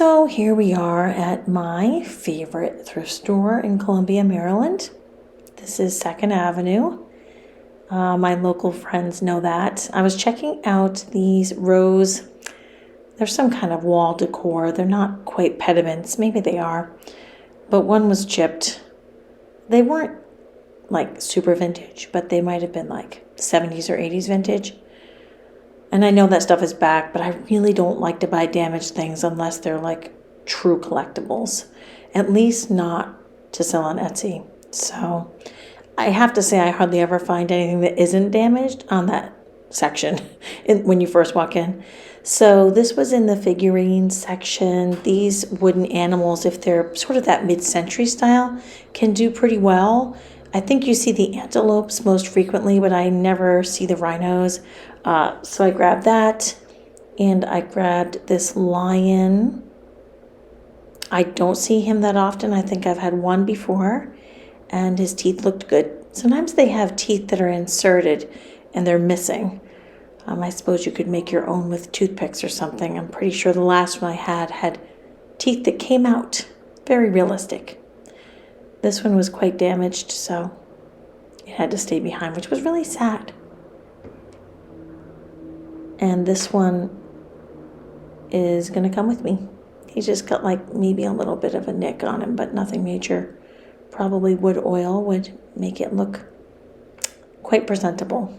So here we are at my favorite thrift store in Columbia, Maryland. This is 2nd Avenue. My local friends know that. I was checking out these rose. They're some kind of wall decor. They're not quite pediments. Maybe they are. But one was chipped. They weren't like super vintage, but they might have been like 70s or 80s vintage. And I know that stuff is back, but I really don't like to buy damaged things unless they're like true collectibles. At least not to sell on Etsy. So I have to say I hardly ever find anything that isn't damaged on that section when you first walk in. So this was in the figurine section. These wooden animals, if they're sort of that mid-century style, can do pretty well. I think you see the antelopes most frequently, but I never see the rhinos. So I grabbed that, and I grabbed this lion. I don't see him that often. I think I've had one before, and his teeth looked good. Sometimes they have teeth that are inserted, and they're missing. I suppose you could make your own with toothpicks or something. I'm pretty sure the last one I had teeth that came out. Very realistic. This one was quite damaged, so it had to stay behind, which was really sad. And this one is going to come with me. He's just got like maybe a little bit of a nick on him, but nothing major. Probably wood oil would make it look quite presentable.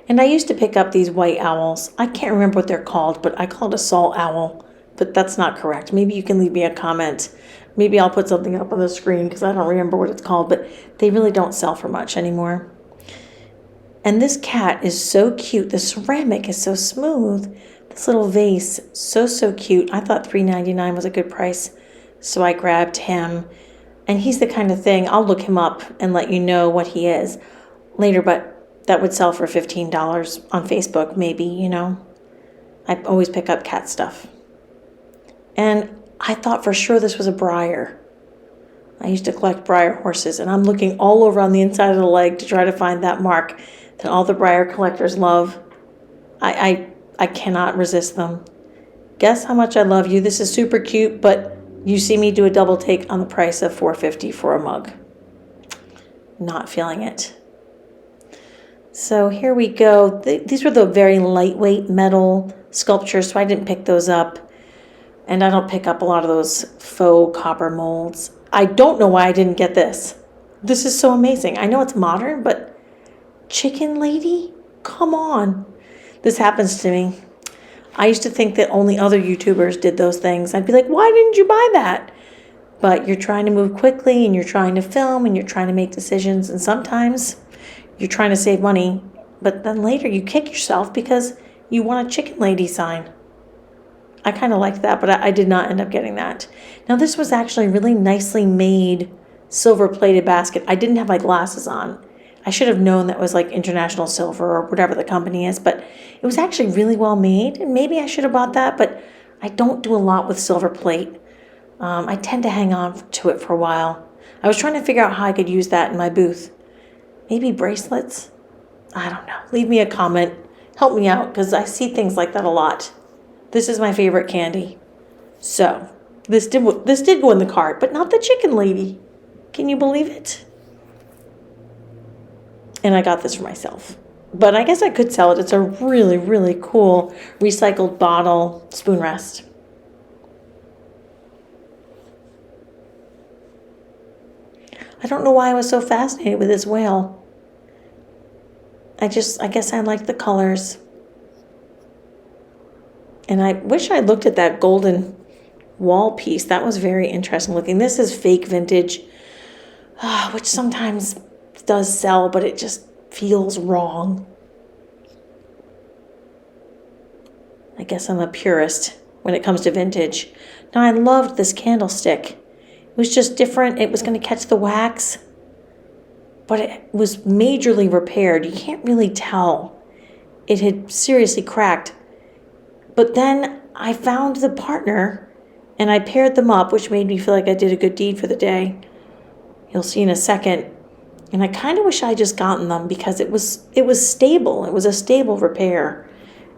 And I used to pick up these white owls. I can't remember what they're called, but I call it a salt owl. But that's not correct. Maybe you can leave me a comment. Maybe I'll put something up on the screen because I don't remember what it's called, but they really don't sell for much anymore. And this cat is so cute. The ceramic is so smooth. This little vase, so cute. I thought $3.99 was a good price, so I grabbed him. And he's the kind of thing, I'll look him up and let you know what he is later, but that would sell for $15 on Facebook, maybe, you know. I always pick up cat stuff. And I thought for sure this was a Breyer. I used to collect Breyer horses, and I'm looking all over on the inside of the leg to try to find that mark that all the Breyer collectors love. I cannot resist them. Guess how much I love you. This is super cute, but you see me do a double take on the price of $4.50 for a mug. Not feeling it. So here we go. These were the very lightweight metal sculptures, so I didn't pick those up. And I don't pick up a lot of those faux copper molds. I don't know why I didn't get this. This is so amazing. I know it's modern, but chicken lady? Come on. This happens to me. I used to think that only other YouTubers did those things. I'd be like, why didn't you buy that? But you're trying to move quickly, and you're trying to film, and you're trying to make decisions. And sometimes you're trying to save money, but then later you kick yourself because you want a chicken lady sign. I kind of liked that, but I did not end up getting that. Now, this was actually a really nicely made silver-plated basket. I didn't have my glasses on. I should have known that was like International Silver or whatever the company is, but it was actually really well made, and maybe I should have bought that, but I don't do a lot with silver plate. I tend to hang on to it for a while. I was trying to figure out how I could use that in my booth. Maybe bracelets? I don't know. Leave me a comment. Help me out, because I see things like that a lot. This is my favorite candy. So, this did go in the cart, but not the chicken lady. Can you believe it? And I got this for myself. But I guess I could sell it. It's a really, really cool recycled bottle spoon rest. I don't know why I was so fascinated with this whale. I guess I liked the colors. And I wish I looked at that golden wall piece. That was very interesting looking. This is fake vintage, which sometimes does sell, but it just feels wrong. I guess I'm a purist when it comes to vintage. Now, I loved this candlestick. It was just different. It was going to catch the wax, but it was majorly repaired. You can't really tell. It had seriously cracked. But then I found the partner, and I paired them up, which made me feel like I did a good deed for the day. You'll see in a second. And I kind of wish I just gotten them because it was stable. It was a stable repair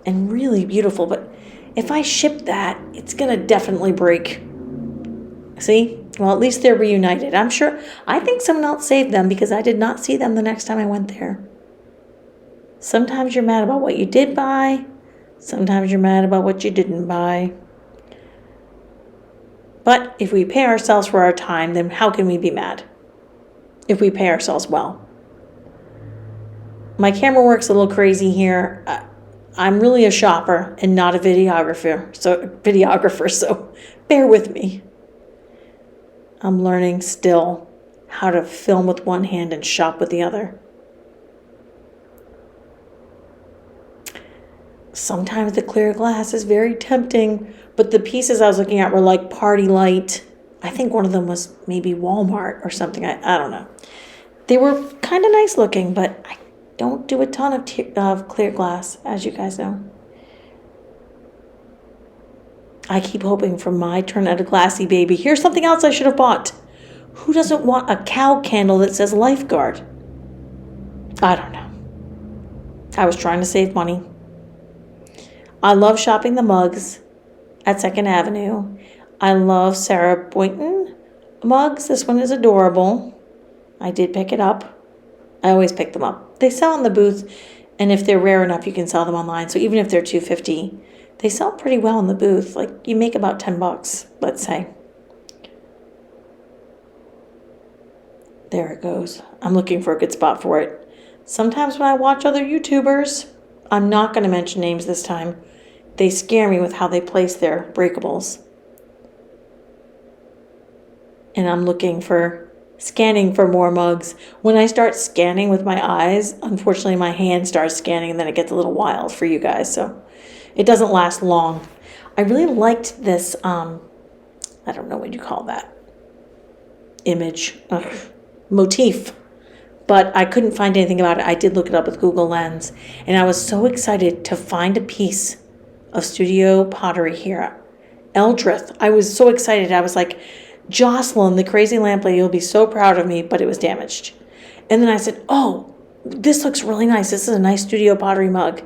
and really beautiful. But If I ship that, it's going to definitely break. See? Well, at least they're reunited. I'm sure, I think someone else saved them because I did not see them the next time I went there. Sometimes you're mad about what you did buy. Sometimes you're mad about what you didn't buy. But if we pay ourselves for our time, then how can we be mad? If we pay ourselves well. My camera work's a little crazy here. I'm really a shopper and not a videographer, so bear with me. I'm learning still how to film with one hand and shop with the other. Sometimes the clear glass is very tempting, but the pieces I was looking at were like Party Light. I think one of them was maybe Walmart or something. I don't know. They were kind of nice looking, but I don't do a ton of clear glass, as you guys know. I keep hoping for my turn at a glassy baby. Here's something else I should have bought. Who doesn't want a cow candle that says lifeguard? I don't know. I was trying to save money. I love shopping the mugs at 2nd Avenue. I love Sarah Boynton mugs. This one is adorable. I did pick it up. I always pick them up. They sell in the booth, and if they're rare enough, you can sell them online. So even if they're $2.50, they sell pretty well in the booth. Like, you make about $10, let's say. There it goes. I'm looking for a good spot for it. Sometimes when I watch other YouTubers, I'm not going to mention names this time, they scare me with how they place their breakables. And I'm scanning for more mugs. When I start scanning with my eyes, unfortunately my hand starts scanning and then it gets a little wild for you guys. So it doesn't last long. I really liked this, I don't know what you call that. Image, motif. But I couldn't find anything about it. I did look it up with Google Lens. And I was so excited to find a piece of studio pottery here. Eldrith. I was so excited. I was like, Jocelyn, the crazy lamp lady, will be so proud of me, but it was damaged. And then I said, oh, this looks really nice. This is a nice studio pottery mug.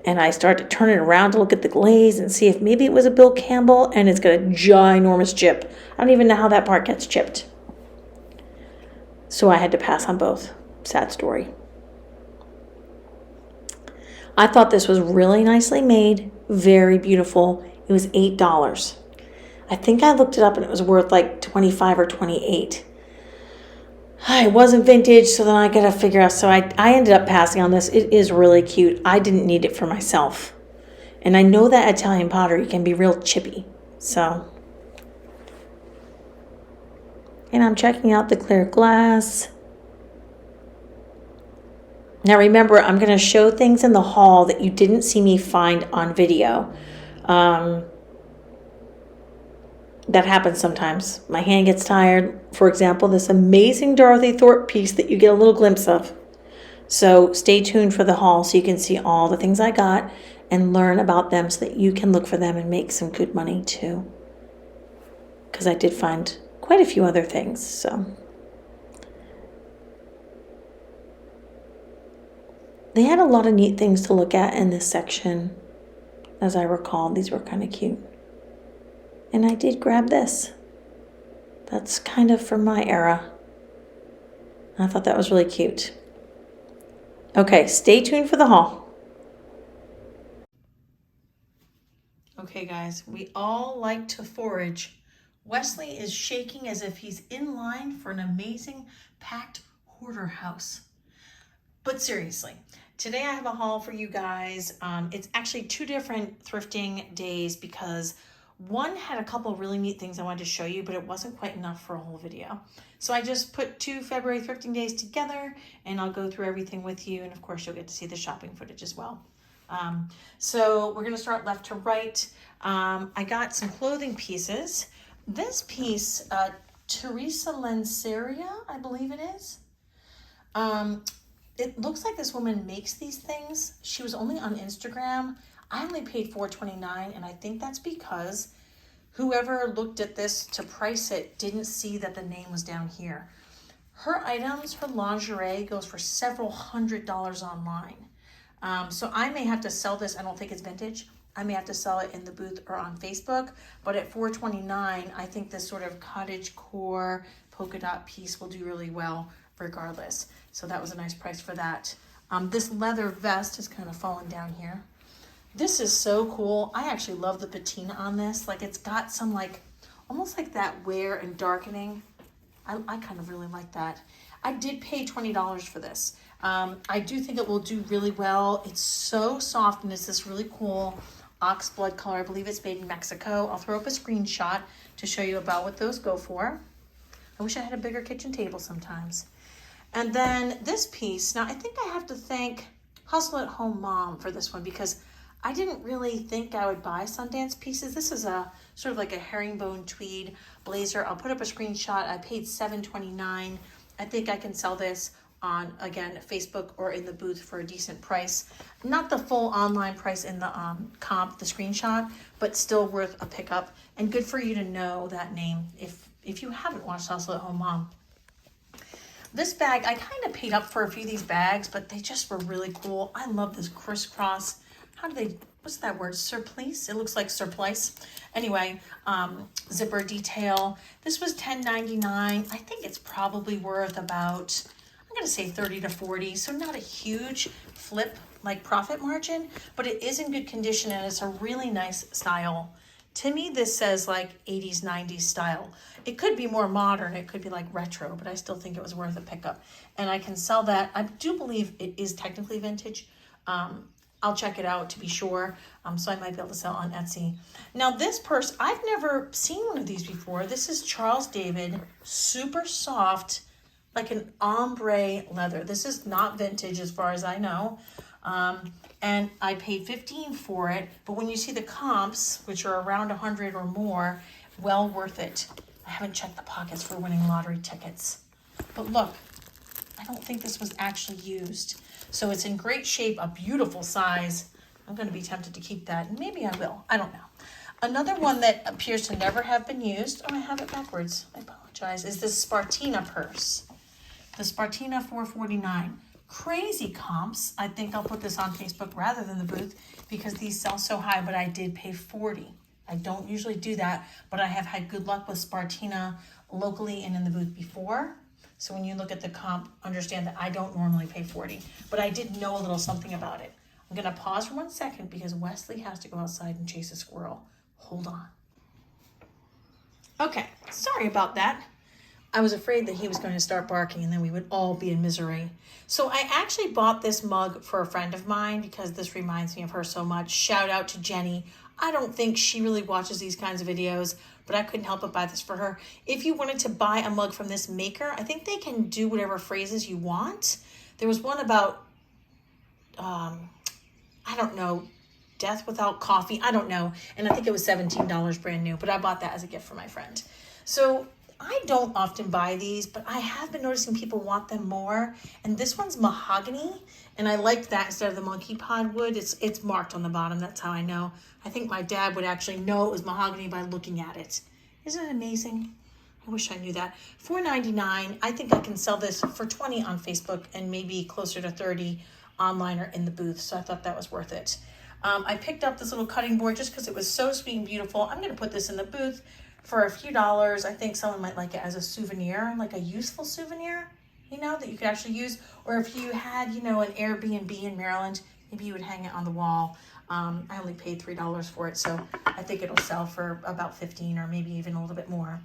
And I started to turn it around to look at the glaze and see if maybe it was a Bill Campbell, and it's got a ginormous chip. I don't even know how that part gets chipped. So I had to pass on both. Sad story. I thought this was really nicely made, very beautiful. It was $8. I think I looked it up and it was worth like $25 or $28. It wasn't vintage, so then I got to figure out. So I ended up passing on this. It is really cute. I didn't need it for myself. And I know that Italian pottery can be real chippy. So. And I'm checking out the clear glass. Now remember, I'm going to show things in the haul that you didn't see me find on video. That happens sometimes. My hand gets tired. For example, this amazing Dorothy Thorpe piece that you get a little glimpse of. So stay tuned for the haul so you can see all the things I got and learn about them so that you can look for them and make some good money too. Because I did find quite a few other things. So they had a lot of neat things to look at in this section. As I recall, these were kind of cute. And I did grab this. That's kind of from my era. I thought that was really cute. Okay, stay tuned for the haul. Okay, guys, we all like to forage. Wesley is shaking as if he's in line for an amazing packed hoarder house. But seriously, today I have a haul for you guys. It's actually 2 different thrifting days because one had a couple of really neat things I wanted to show you, but it wasn't quite enough for a whole video. So I just put 2 February thrifting days together and I'll go through everything with you. And of course you'll get to see the shopping footage as well. So we're going to start left to right. I got some clothing pieces. This piece, Teresa Lenceria, I believe it is. It looks like this woman makes these things. She was only on Instagram. I only paid $4.29, and I think that's because whoever looked at this to price it didn't see that the name was down here. Her items, her lingerie, goes for several $100s online. So I may have to sell this. I don't think it's vintage. I may have to sell it in the booth or on Facebook, but at $4.29, I think this sort of cottage core polka dot piece will do really well regardless. So that was a nice price for that. This leather vest is kind of falling down here. This is so cool. I actually love the patina on this. Like it's got some like, almost like that wear and darkening. I kind of really like that. I did pay $20 for this. I do think it will do really well. It's so soft and it's this really cool ox blood color. I believe it's made in Mexico. I'll throw up a screenshot to show you about what those go for. I wish I had a bigger kitchen table sometimes. And then this piece, now I think I have to thank Hustle at Home Mom for this one because I didn't really think I would buy Sundance pieces. This is a sort of like a herringbone tweed blazer. I'll put up a screenshot. I paid $7.29. I think I can sell this on, again, Facebook or in the booth for a decent price. Not the full online price in the comp, the screenshot, but still worth a pickup. And good for you to know that name if you haven't watched Hustle at Home Mom. This bag, I kind of paid up for a few of these bags, but they just were really cool. I love this crisscross. How do they, what's that word? Surplice? It looks like surplice. Anyway, zipper detail. This was $10.99. I think it's probably worth about, I'm going to say 30 to 40. So not a huge flip like profit margin, but it is in good condition and it's a really nice style. To me, this says like 80s, 90s style. It could be more modern. It could be like retro, but I still think it was worth a pickup. And I can sell that. I do believe it is technically vintage. I'll check it out to be sure. So I might be able to sell on Etsy. Now this purse, I've never seen one of these before. This is Charles David, super soft, like an ombre leather. This is not vintage as far as I know. And I paid $15 for it, but when you see the comps, which are around 100 or more, well worth it. I haven't checked the pockets for winning lottery tickets. But look, I don't think this was actually used. So it's in great shape, a beautiful size. I'm going to be tempted to keep that, and maybe I will. I don't know. Another one that appears to never have been used, oh, I have it backwards. I apologize, is this Spartina purse. The Spartina 449. Crazy comps. I think I'll put this on Facebook rather than the booth because these sell so high, but I did pay $40. I don't usually do that, but I have had good luck with Spartina locally and in the booth before. So when you look at the comp, understand that I don't normally pay $40, but I did know a little something about it. I'm gonna pause for 1 second because Wesley has to go outside and chase a squirrel. Hold on. Okay, sorry about that. I was afraid that he was going to start barking and then we would all be in misery. So I actually bought this mug for a friend of mine because this reminds me of her so much. Shout out to Jenny. I don't think she really watches these kinds of videos, but I couldn't help but buy this for her. If you wanted to buy a mug from this maker, I think they can do whatever phrases you want. There was one about, I don't know, death without coffee. I don't know. And I think it was $17 brand new, but I bought that as a gift for my friend. So I don't often buy these, but I have been noticing people want them more. And this one's mahogany, and I liked that instead of the monkey pod wood. It's marked on the bottom. That's how I know. I think my dad would actually know it was mahogany by looking at it. Isn't it amazing? I wish I knew that. $4.99. I think I can sell this for $20 on Facebook and maybe closer to $30 online or in the booth. So I thought that was worth it. I picked up this little cutting board just because it was so sweet and beautiful. I'm going to put this in the booth for a few dollars. I think someone might like it as a souvenir, like a useful souvenir, you know, that you could actually use. Or if you had, you know, an Airbnb in Maryland, maybe you would hang it on the wall. I only paid $3 for it, so I think it'll sell for about $15 or maybe even a little bit more.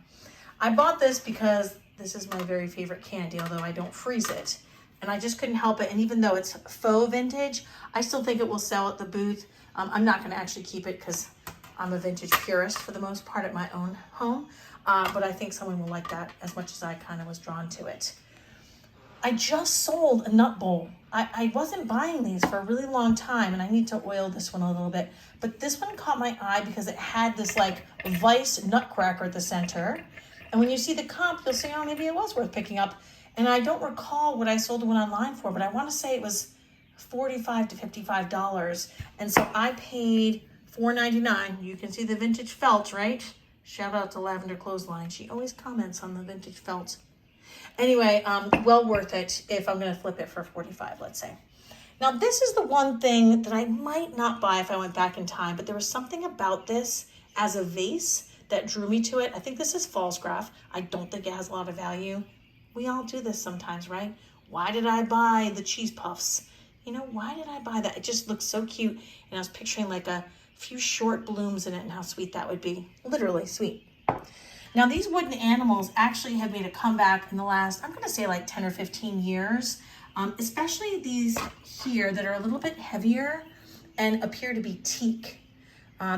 I bought this because this is my very favorite candy, although I don't freeze it. And I just couldn't help it. And even though it's faux vintage, I still think it will sell at the booth. I'm not going to actually keep it because I'm a vintage purist for the most part at my own home, but I think someone will like that as much as I kind of was drawn to it. I just sold a nut bowl. I wasn't buying these for a really long time, and I need to oil this one a little bit, but this one caught my eye because it had this like vice nutcracker at the center. And when you see the comp, you'll say, oh, maybe it was worth picking up. And I don't recall what I sold one online for, but I want to say it was $45 to $55. And so I paid $4.99. You can see the vintage felt, right? Shout out to Lavender Clothesline. She always comments on the vintage felt. Anyway, well worth it if I'm going to flip it for $45, let's say. Now this is the one thing that I might not buy if I went back in time, but there was something about this as a vase that drew me to it. I think this is false graph. I don't think it has a lot of value. We all do this sometimes, right? Why did I buy the cheese puffs? You know, why did I buy that? It just looks so cute. And I was picturing like a few short blooms in it and how sweet that would be. Literally sweet. Now these wooden animals actually have made a comeback in the last, I'm gonna say like 10 or 15 years, especially these here that are a little bit heavier and appear to be teak.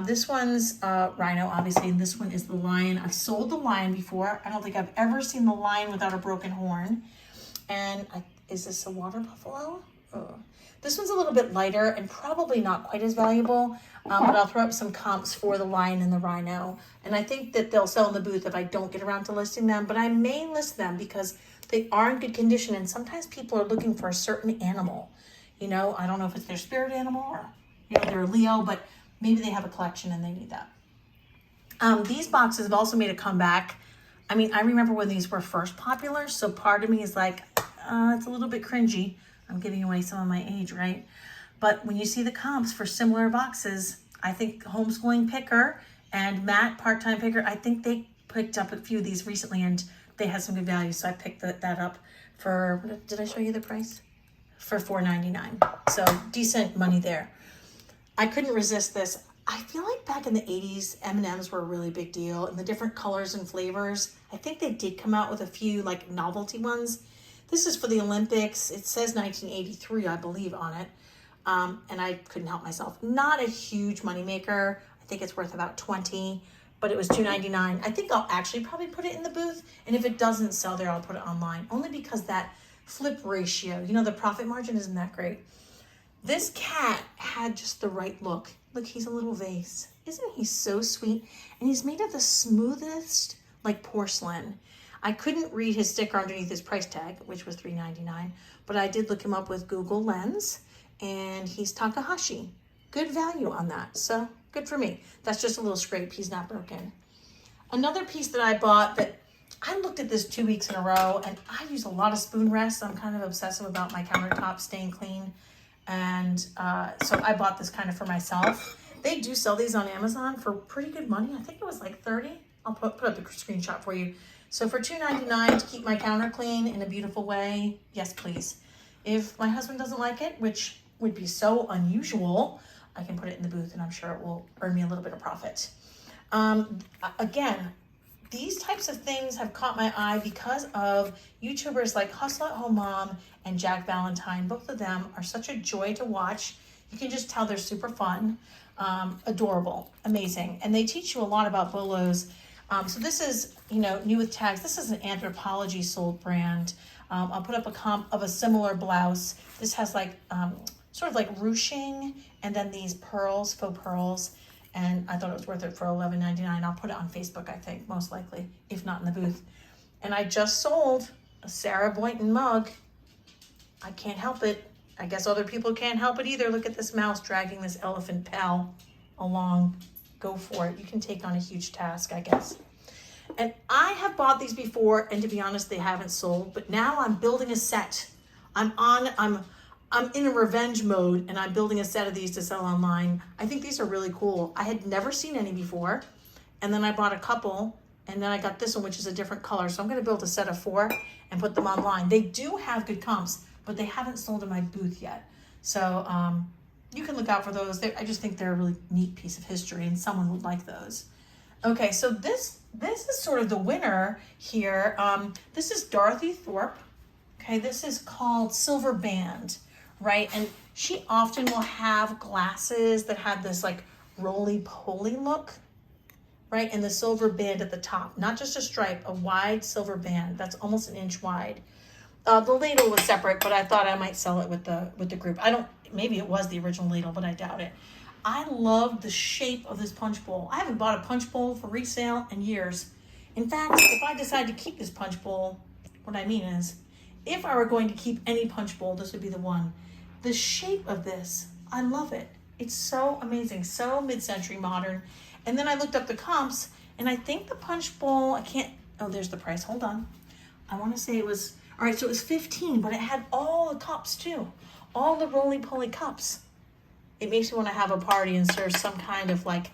This one's rhino, obviously, and this one is the lion. I've sold the lion before. I don't think I've ever seen the lion without a broken horn. And is this a water buffalo? Oh. This one's a little bit lighter and probably not quite as valuable, but I'll throw up some comps for the lion and the rhino. And I think that they'll sell in the booth if I don't get around to listing them, but I may list them because they are in good condition, and sometimes people are looking for a certain animal. You know, I don't know if it's their spirit animal or, you know, they're a Leo, but maybe they have a collection and they need that. These boxes have also made a comeback. I mean, I remember when these were first popular, so part of me is like, it's a little bit cringy. I'm giving away some of my age, right? But when you see the comps for similar boxes, I think Homeschooling Picker and Matt, Part-Time Picker, I think they picked up a few of these recently and they had some good value. So I picked that up for, did I show you the price? For $4.99. So decent money there. I couldn't resist this. I feel like back in the 80s, M&Ms were a really big deal, and the different colors and flavors. I think they did come out with a few like novelty ones. This is for the Olympics. It says 1983, I believe, on it. And I couldn't help myself. Not a huge moneymaker. I think it's worth about $20, but it was $2.99. I think I'll actually probably put it in the booth, and if it doesn't sell there, I'll put it online, only because that flip ratio, you know, the profit margin isn't that great. This cat had just the right look. Look, he's a little vase. Isn't he so sweet? And he's made of the smoothest, like porcelain. I couldn't read his sticker underneath his price tag, which was $3.99, but I did look him up with Google Lens, and he's Takahashi. Good value on that, so good for me. That's just a little scrape. He's not broken. Another piece that I bought that I looked at this 2 weeks in a row, and I use a lot of spoon rests. I'm kind of obsessive about my countertops staying clean. And so I bought this kind of for myself. They do sell these on Amazon for pretty good money. I think it was like $30. I'll put up the screenshot for you. So for $2.99 to keep my counter clean in a beautiful way, yes, please. If my husband doesn't like it, which would be so unusual, I can put it in the booth and I'm sure it will earn me a little bit of profit. Again, these types of things have caught my eye because of YouTubers like Hustle at Home Mom and Jack Valentine. Both of them are such a joy to watch. You can just tell they're super fun, adorable, amazing. And they teach you a lot about bolos. So this is, you know, new with tags. This is an Anthropology sold brand. I'll put up a comp of a similar blouse. This has like, sort of like ruching and then these pearls, faux pearls. And I thought it was worth it for $11.99. I'll put it on Facebook, I think, most likely, if not in the booth. And I just sold a Sarah Boynton mug. I can't help it. I guess other people can't help it either. Look at this mouse dragging this elephant pal along. Go for it. You can take on a huge task, I guess. And I have bought these before, and to be honest, they haven't sold. But now I'm building a set. I'm in a revenge mode, and I'm building a set of these to sell online. I think these are really cool. I had never seen any before, and then I bought a couple, and then I got this one, which is a different color. So I'm going to build a set of 4 and put them online. They do have good comps, but they haven't sold in my booth yet. So you can look out for those. I just think they're a really neat piece of history, and someone would like those. Okay, so this is sort of the winner here. This is Dorothy Thorpe. Okay, this is called Silver Band. Right, and she often will have glasses that have this like roly-poly look, right, and the silver band at the top, not just a stripe, a wide silver band that's almost an inch wide. The ladle was separate, but I thought I might sell it with the group. Maybe it was the original ladle, but I doubt it. I love the shape of this punch bowl. I haven't bought a punch bowl for resale in years. In fact, if I decide to keep this punch bowl, what I mean is, if I were going to keep any punch bowl, this would be the one. The shape of this, I love it. It's so amazing, so mid-century modern. And then I looked up the comps, and I think the punch bowl, there's the price, hold on. I wanna say it was, all right, so it was $15, but it had all the cups too. all the roly-poly cups. It makes me want to have a party and serve some kind of like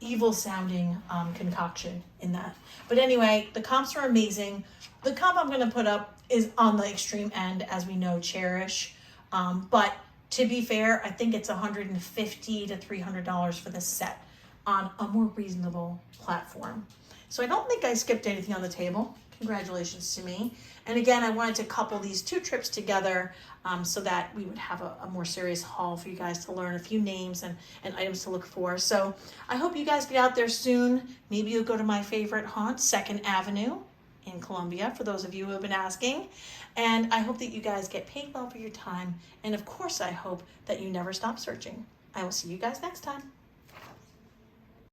evil sounding concoction in that. But anyway, the comps are amazing. The comp I'm going to put up is on the extreme end, as we know, Cherish. But to be fair, I think it's $150 to $300 for this set on a more reasonable platform. So I don't think I skipped anything on the table. Congratulations to me. And again, I wanted to couple these two trips together so that we would have a more serious haul for you guys to learn a few names and items to look for. So I hope you guys get out there soon. Maybe you'll go to my favorite haunt, 2nd Avenue in Columbia, for those of you who have been asking. And I hope that you guys get paid well for your time. And of course, I hope that you never stop searching. I will see you guys next time.